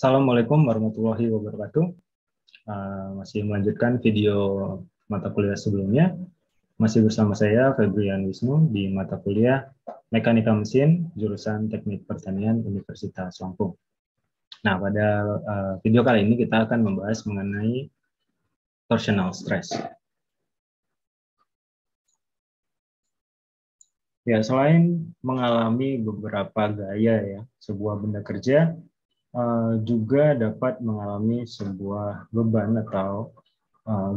Assalamualaikum warahmatullahi wabarakatuh. Masih melanjutkan video mata kuliah sebelumnya. Masih bersama saya, Febrian Wisnu, di mata kuliah Mekanika Mesin, jurusan Teknik Pertanian Universitas Lampung. Nah, pada video kali ini kita akan membahas mengenai torsional stress. Ya, selain mengalami beberapa gaya ya, sebuah benda kerja juga dapat mengalami sebuah beban atau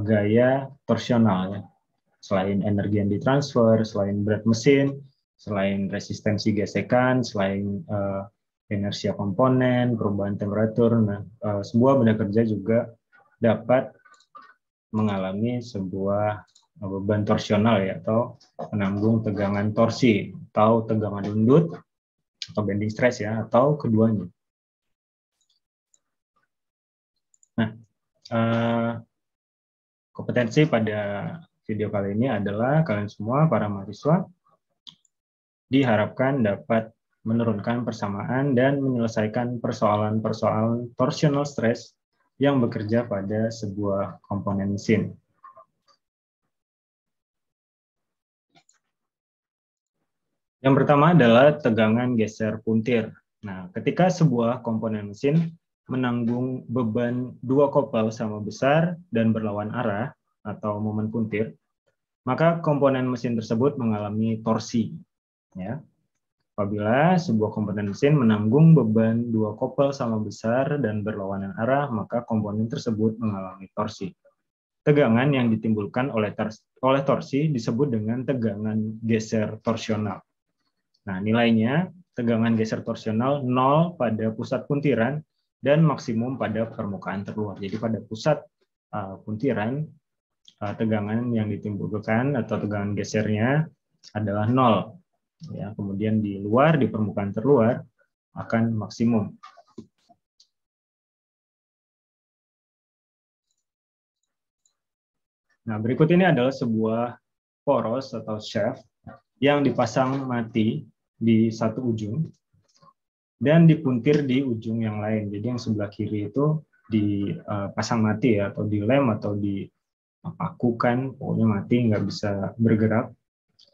gaya torsional ya. Selain energi yang ditransfer, selain berat mesin, selain resistensi gesekan, selain inersia komponen, perubahan temperatur, sebuah benda kerja juga dapat mengalami sebuah beban torsional ya, atau penanggung tegangan torsi atau tegangan undut atau bending stress ya, atau keduanya. Nah, kompetensi pada video kali ini adalah kalian semua para mahasiswa diharapkan dapat menurunkan persamaan dan menyelesaikan persoalan-persoalan torsional stress yang bekerja pada sebuah komponen mesin. Yang pertama adalah tegangan geser puntir. Nah, ketika sebuah komponen mesin menanggung beban dua kopel sama besar dan berlawan arah atau momen puntir, maka komponen mesin tersebut mengalami torsi. Ya. Apabila sebuah komponen mesin menanggung beban dua kopel sama besar dan berlawanan arah, maka komponen tersebut mengalami torsi. Tegangan yang ditimbulkan oleh torsi disebut dengan tegangan geser torsional. Nah, nilainya tegangan geser torsional 0 pada pusat puntiran dan maksimum pada permukaan terluar. Jadi pada pusat puntiran, tegangan yang ditimbulkan atau tegangan gesernya adalah 0. Ya, kemudian di luar, di permukaan terluar, akan maksimum. Nah, berikut ini adalah sebuah poros atau shaft yang dipasang mati di satu ujung dan dipuntir di ujung yang lain. Jadi yang sebelah kiri itu dipasang mati ya, atau dilem atau dipakukan, pokoknya mati, nggak bisa bergerak.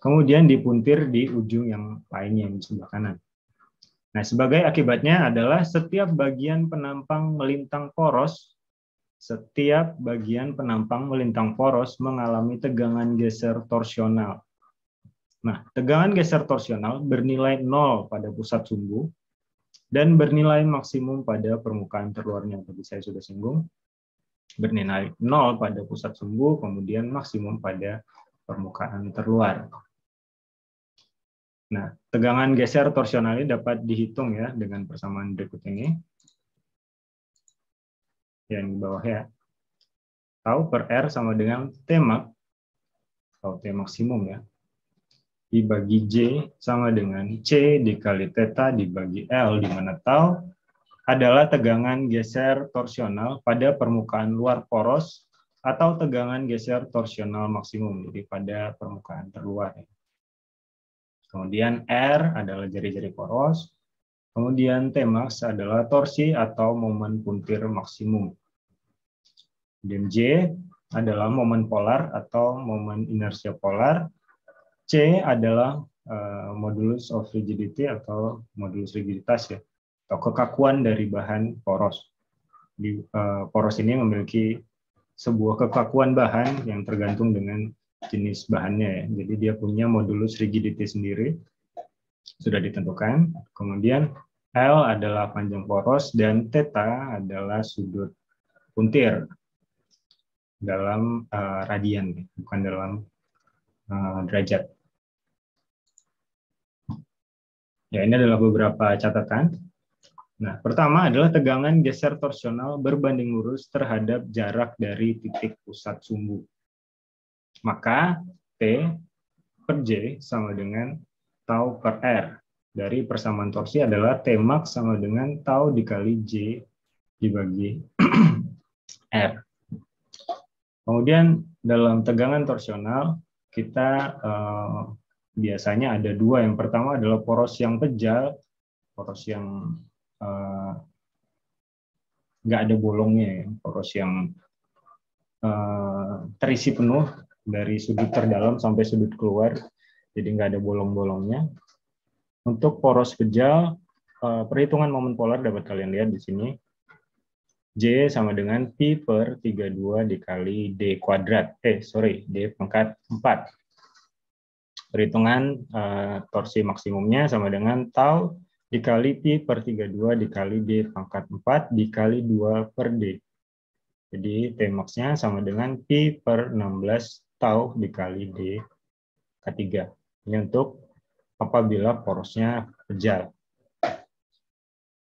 Kemudian dipuntir di ujung yang lainnya di sebelah kanan. Nah, sebagai akibatnya adalah setiap bagian penampang melintang poros mengalami tegangan geser torsional. Nah, tegangan geser torsional bernilai 0 pada pusat sumbu dan bernilai maksimum pada permukaan terluarnya. Tadi saya sudah singgung, bernilai 0 pada pusat sumbu, kemudian maksimum pada permukaan terluar. Nah, tegangan geser torsional ini dapat dihitung ya dengan persamaan berikut ini. Yang di bawah ya. Tau per R sama dengan T max, atau T maksimum ya, dibagi J sama dengan C dikali theta dibagi L, di mana tau adalah tegangan geser torsional pada permukaan luar poros atau tegangan geser torsional maksimum, jadi pada permukaan terluar. Kemudian R adalah jari-jari poros, kemudian T max adalah torsi atau momen puntir maksimum. Dan J adalah momen polar atau momen inersia polar. C adalah modulus of rigidity atau modulus rigiditas ya, atau kekakuan dari bahan poros. Poros ini memiliki sebuah kekakuan bahan yang tergantung dengan jenis bahannya ya. Jadi dia punya modulus rigidity sendiri, sudah ditentukan. Kemudian L adalah panjang poros dan theta adalah sudut puntir dalam radian, bukan dalam derajat. Ya, ini adalah beberapa catatan. Nah, pertama adalah tegangan geser torsional berbanding lurus terhadap jarak dari titik pusat sumbu. Maka T per J sama dengan tau per R. Dari persamaan torsi adalah T max sama dengan tau dikali J dibagi R. Kemudian dalam tegangan torsional, kita biasanya ada dua. Yang pertama adalah poros yang pejal, poros yang nggak ada bolongnya ya, poros yang terisi penuh dari sudut terdalam sampai sudut keluar, jadi nggak ada bolong-bolongnya. Untuk poros kejal, perhitungan momen polar dapat kalian lihat di sini. J sama dengan Pi per 32 dikali D kuadrat. D pangkat 4. Perhitungan torsi maksimumnya sama dengan tau dikali Pi per 32 dikali D pangkat 4 dikali 2 per D. Jadi Tmax-nya sama dengan Pi per 16 tau dikali D K3. Ini untuk apabila porosnya kejal.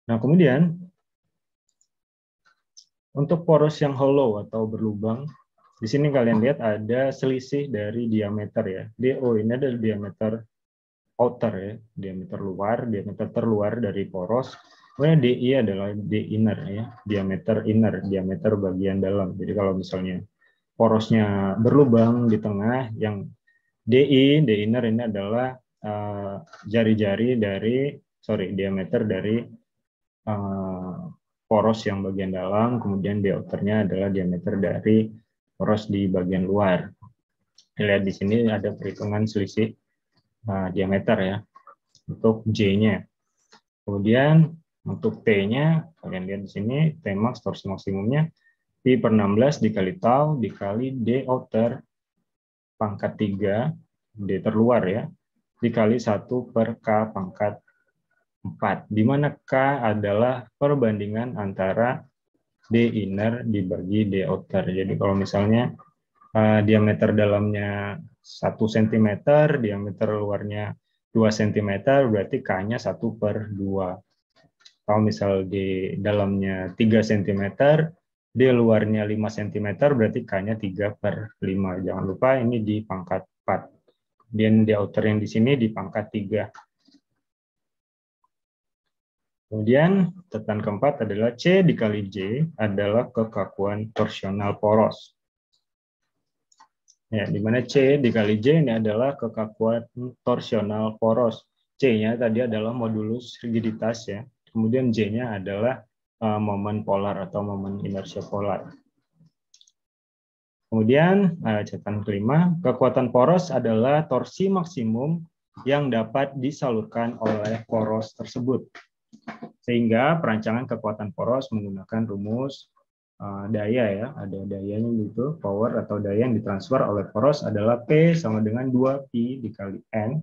Nah, kemudian untuk poros yang hollow atau berlubang, di sini kalian lihat ada selisih dari diameter ya. DO ini adalah diameter outer ya, diameter luar, diameter terluar dari poros. Kemudian DI adalah D inner ya, diameter inner, diameter bagian dalam. Jadi kalau misalnya porosnya berlubang di tengah, yang D inner ini adalah jari-jari diameter dari poros yang bagian dalam, kemudian D outernya adalah diameter dari poros di bagian luar. Lihat di sini ada perhitungan selisih diameter ya untuk J-nya. Kemudian untuk T-nya, kalian lihat di sini, Tmax torsi maksimumnya Pi per 16 dikali tau dikali D outer pangkat 3, D terluar ya, dikali 1 per K pangkat 4, di mana K adalah perbandingan antara D inner dibagi D outer. Jadi kalau misalnya diameter dalamnya 1 cm, diameter luarnya 2 cm, berarti K-nya 1 per 2. Kalau misal di dalamnya 3 cm, di luarnya 5 cm, berarti K-nya 3 per 5. Jangan lupa ini di pangkat 4. Kemudian di outer yang di sini di pangkat 3. Kemudian catatan keempat adalah C dikali J adalah kekakuan torsional poros. Ya, di mana C dikali J ini adalah kekakuan torsional poros. C-nya tadi adalah modulus rigiditas ya. Kemudian J-nya adalah momen polar atau momen inersia polar. Kemudian catatan kelima, kekuatan poros adalah torsi maksimum yang dapat disalurkan oleh poros tersebut. Sehingga perancangan kekuatan poros menggunakan rumus daya ya, ada dayanya gitu, power atau daya yang ditransfer oleh poros adalah P sama dengan 2Pi dikali N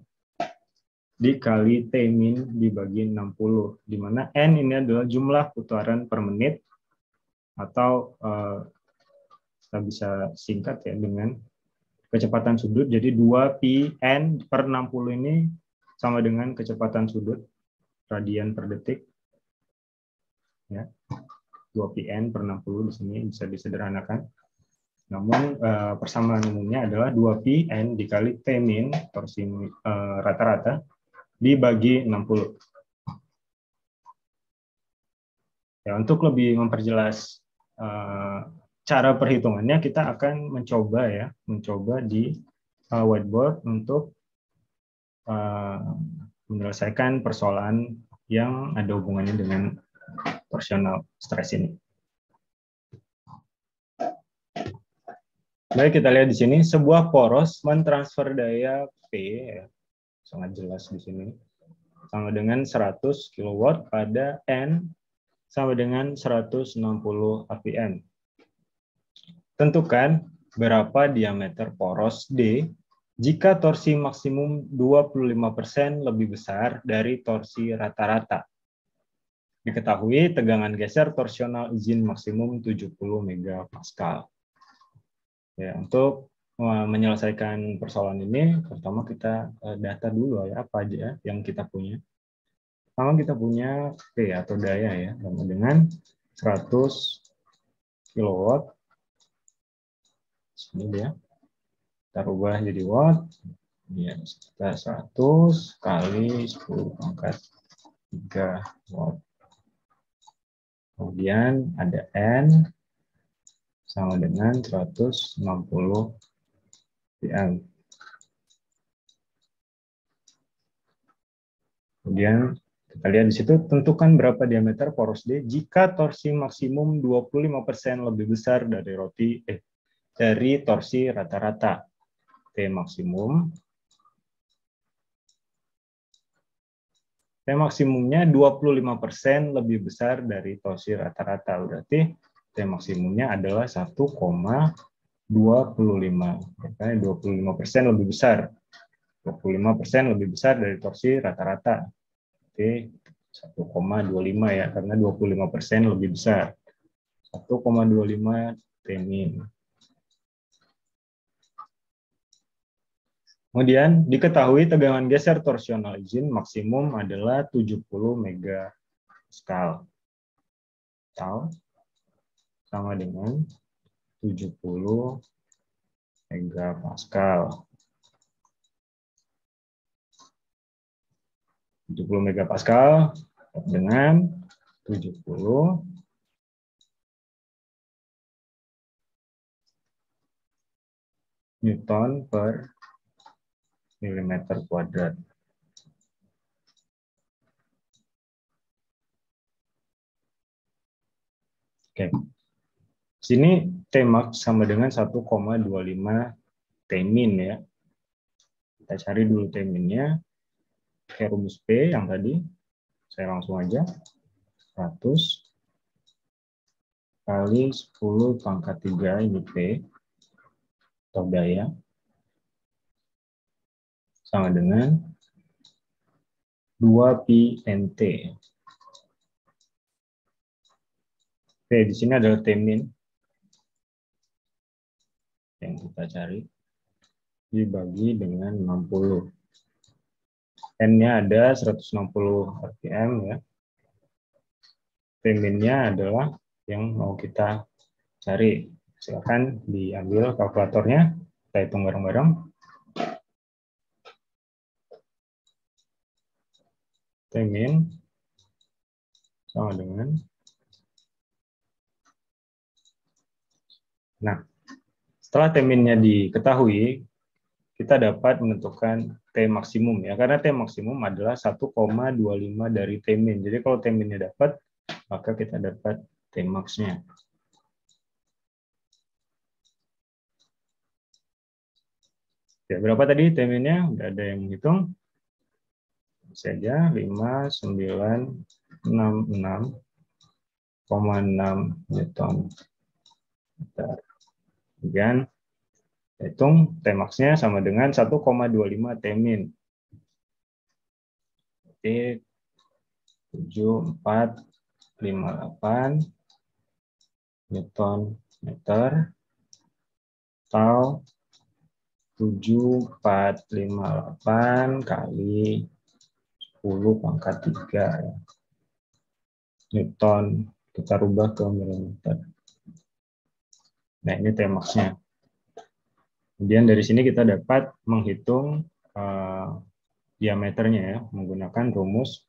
dikali T min dibagi 60, di mana N ini adalah jumlah putaran per menit, atau kita bisa singkat ya dengan kecepatan sudut. Jadi 2Pi N per 60 ini sama dengan kecepatan sudut radian per detik. Ya. 2Pn per 60 di sini bisa disederhanakan. Namun persamaan umumnya adalah 2Pn dikali T min torsi rata-rata dibagi 60. Ya, untuk lebih memperjelas cara perhitungannya, kita akan mencoba di whiteboard untuk menyelesaikan persoalan yang ada hubungannya dengan torsional stres ini. Baik, kita lihat di sini sebuah poros mentransfer daya P, sangat jelas di sini, sama dengan 100 kW pada N sama dengan 160 APN. Tentukan berapa diameter poros D jika torsi maksimum 25% lebih besar dari torsi rata-rata. Diketahui tegangan geser torsional izin maksimum 70 MPa. Ya, untuk menyelesaikan persoalan ini, pertama kita data dulu ya, apa aja yang kita punya. Pertama kita punya P atau daya ya, sama dengan 100 kW. Ini dia. Kita rubah jadi watt. Ya, kita 100 kali 10 pangkat 3 watt. Kemudian ada N sama dengan 160 PM. Kemudian Kita lihat di situ, tentukan berapa diameter poros D jika torsi maksimum 25% lebih besar dari torsi rata-rata. T maksimumnya 25% lebih besar dari torsi rata-rata. Berarti T maksimumnya adalah 1,25. Makanya 25% lebih besar. 25% lebih besar dari torsi rata-rata. Oke, 1,25 ya, karena 25% lebih besar. 1,25 T-min. Kemudian diketahui tegangan geser torsional izin maksimum adalah 70 megapascal. Sama dengan 70 megapascal. 70 megapascal dengan 70 Newton per milimeter kuadrat. Oke. Sini Tmax sama dengan 1,25 Tmin ya. Kita cari dulu Tminnya. Pakai rumus P yang tadi. Saya langsung aja. 100 kali 10 pangkat 3 ini P. Atau daya. Sama dengan 2 pi nt. Oke, di sini adalah Tmin yang kita cari dibagi dengan 60. N-nya ada 160 rpm ya. Tmin-nya adalah yang mau kita cari. Silakan diambil kalkulatornya, kita hitung bareng-bareng. Tmin sama dengan, nah, setelah Tmin-nya diketahui, kita dapat menentukan T maksimum ya, karena T maksimum adalah 1,25 dari Tmin. Jadi kalau Tmin-nya dapat, maka kita dapat T max-nya. Ya, berapa tadi Tmin-nya? Nggak ada yang menghitung. Saja 5966,6 Newton. Kemudian hitung Tmax-nya sama dengan 1,25 Tmin. Jadi 7458 Newton meter atau 7458 kali 10 pangkat 3 ya. Newton, kita rubah ke milimeter. Nah, ini Tmax-nya. Kemudian dari sini kita dapat menghitung diameternya ya, menggunakan rumus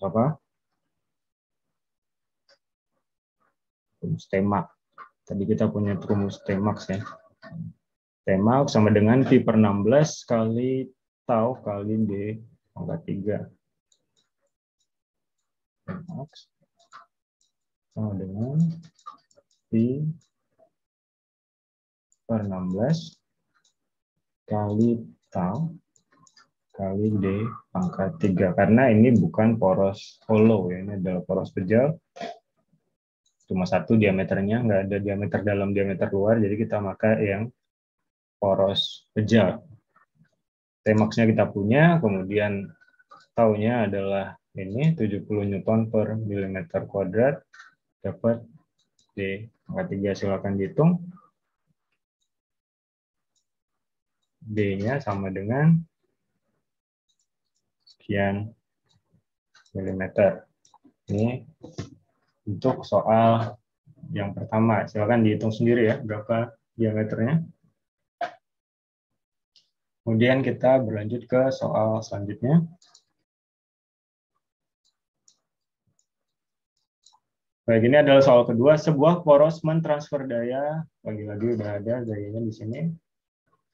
apa? Rumus Tmax. Tadi kita punya rumus Tmax ya. Tmax sama dengan pi per 16 kali tau kali d pangkat 3. Tmax sama dengan pi per 16 kali tau kali d pangkat 3. Karena ini bukan poros hollow ya, ini adalah poros pejal. Cuma satu diameternya, nggak ada diameter dalam, diameter luar, jadi kita pakai yang poros pejal. Tmax-nya kita punya, kemudian taunya adalah ini 70 Newton per milimeter kuadrat, dapat D pangkat 3. Silakan dihitung. D-nya sama dengan sekian milimeter. Ini untuk soal yang pertama. Silakan dihitung sendiri ya, berapa diameternya. Kemudian kita berlanjut ke soal selanjutnya. Baik, ini adalah soal kedua. Sebuah poros mentransfer daya, lagi-lagi udah ada dayanya di sini,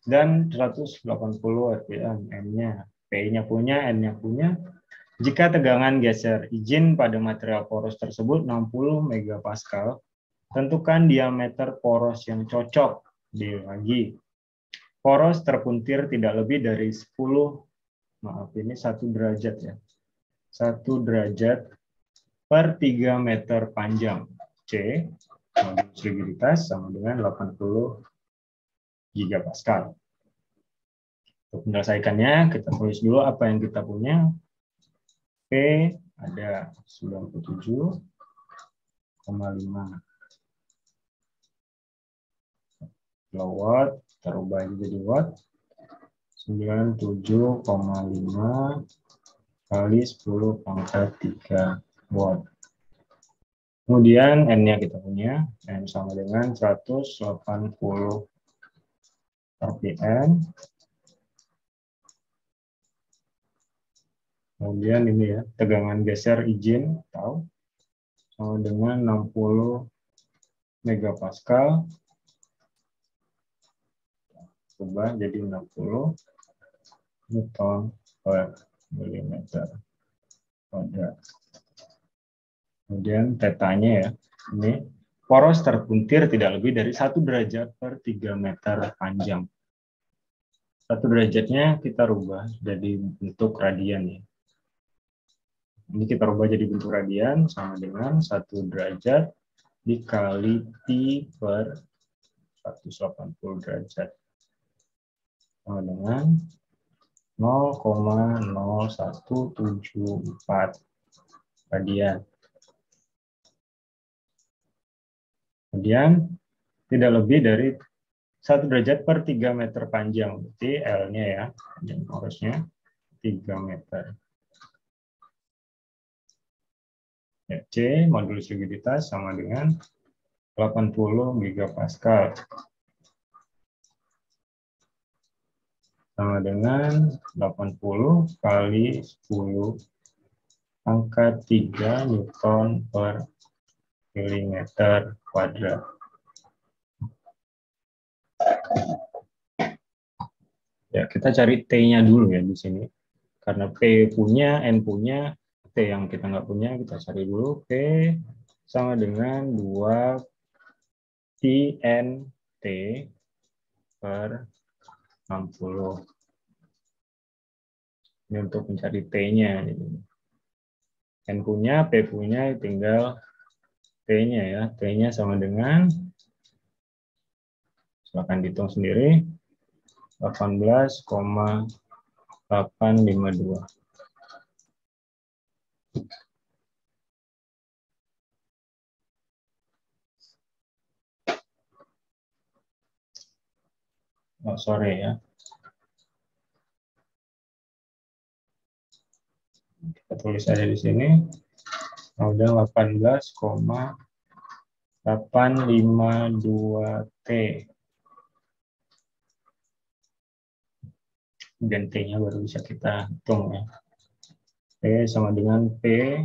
dan 180 rpm M-nya. P-nya punya, N-nya punya. Jika tegangan geser izin pada material poros tersebut 60 megapascal, tentukan diameter poros yang cocok. Lagi, poros terpuntir tidak lebih dari 10, maaf ini 1 derajat ya. 1 derajat per 3 meter panjang. C, modulus rigiditas sama dengan 80 gigapascal. Untuk menyelesaikannya, kita tulis dulu apa yang kita punya. P ada 97,5 kilowatt, terubah jadi watt. 97,5 kali 10 pangkat 3 watt. Kemudian N-nya kita punya, N sama dengan 180 rpm. Kemudian ini ya, tegangan geser izin, tahu, sama dengan 60 megapascal. Ubah jadi 60 Newton per milimeter kuadrat. Kemudian tetanya ya, ini poros terpuntir tidak lebih dari 1 derajat per 3 meter panjang. 1 derajatnya kita rubah jadi bentuk radian ya. Ini kita rubah jadi bentuk radian sama dengan 1 derajat dikali pi per 180 derajat. Sama dengan 0,0174 radian. Kemudian tidak lebih dari 1 derajat per 3 meter panjang. Berarti L-nya ya, panjang porosnya 3 meter. Ya, C, modulus rigiditas sama dengan 80 gigapascal. Sama dengan 80 kali 10 pangkat 3 Newton per milimeter kuadrat. Ya, kita cari T-nya dulu ya di sini. Karena P punya, N punya, T yang kita nggak punya, kita cari dulu. P sama dengan 2 pi N T per 60. Ini untuk mencari T-nya. N punya, P punya, tinggal T-nya ya. T-nya sama dengan, silakan dihitung sendiri, 18,852. Oh, sorry ya. Kita tulis aja di sini. Udah 18,852 T. Dan T-nya baru bisa kita hitung ya. T sama dengan P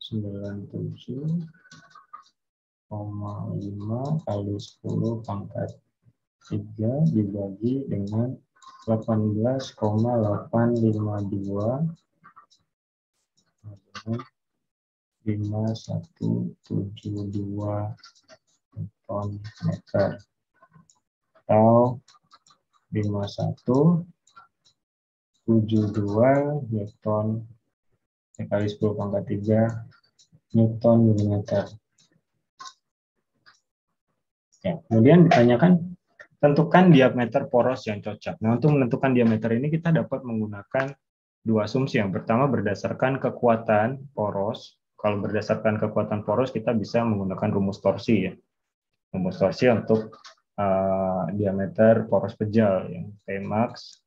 97,5 kali 10 pangkat 3 dibagi dengan 18,852 5172 Newton meter atau 5172 Newton kali 10 pangkat 3 Newton milimeter. Ya, kemudian ditanyakan tentukan diameter poros yang cocok. Nah, untuk menentukan diameter ini kita dapat menggunakan dua asumsi. Yang pertama berdasarkan kekuatan poros. Kalau berdasarkan kekuatan poros kita bisa menggunakan rumus torsi ya. Rumus torsi untuk diameter poros pejal yang P max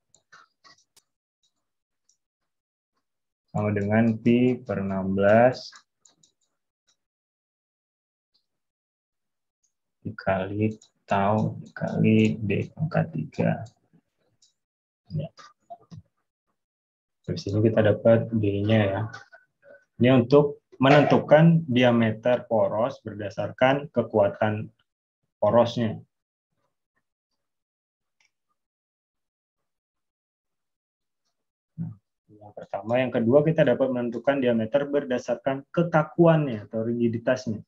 sama dengan pi per 16 dikali tau dikali D pangkat 3. Ya. Dari sini kita dapat D-nya ya. Ini untuk menentukan diameter poros berdasarkan kekuatan porosnya. Yang pertama, yang kedua kita dapat menentukan diameter berdasarkan kekakuannya atau rigiditasnya.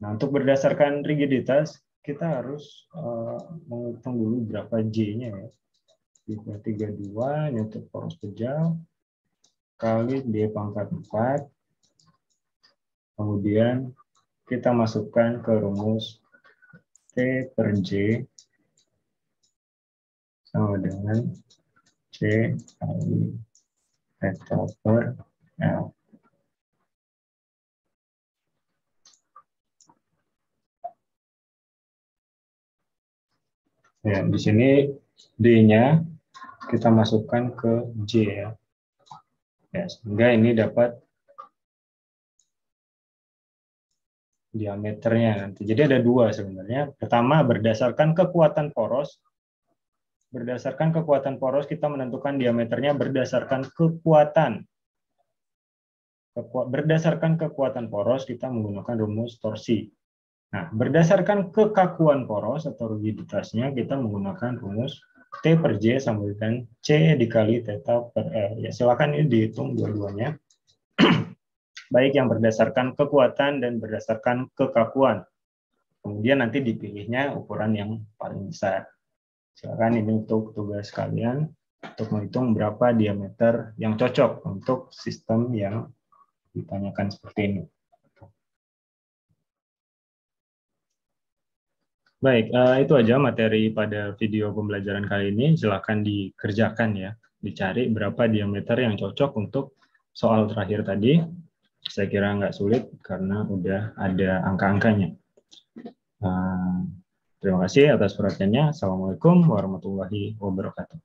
Nah, untuk berdasarkan rigiditas, kita harus menghitung dulu berapa J-nya ya. 332 Newton poros per jam kali D pangkat 4. Kemudian kita masukkan ke rumus T per J sama dengan C kali theta per L. Ya, di sini D-nya kita masukkan ke J ya. Ya, sehingga ini dapat diameternya nanti. Jadi ada dua sebenarnya. Pertama, berdasarkan kekuatan poros. Berdasarkan kekuatan poros kita menentukan diameternya berdasarkan kekuatan. Berdasarkan kekuatan poros kita menggunakan rumus torsi. Nah, berdasarkan kekakuan poros atau rigiditasnya kita menggunakan rumus T per J sama dengan C dikali theta per L. Ya, silakan ini dihitung dua-duanya. Baik yang berdasarkan kekuatan dan berdasarkan kekakuan. Kemudian nanti dipilihnya ukuran yang paling besar. Silakan ini untuk tugas kalian untuk menghitung berapa diameter yang cocok untuk sistem yang ditanyakan seperti ini. Baik, itu aja materi pada video pembelajaran kali ini. Silakan dikerjakan ya, dicari berapa diameter yang cocok untuk soal terakhir tadi. Saya kira nggak sulit karena udah ada angka-angkanya. Terima kasih atas perhatiannya. Assalamualaikum warahmatullahi wabarakatuh.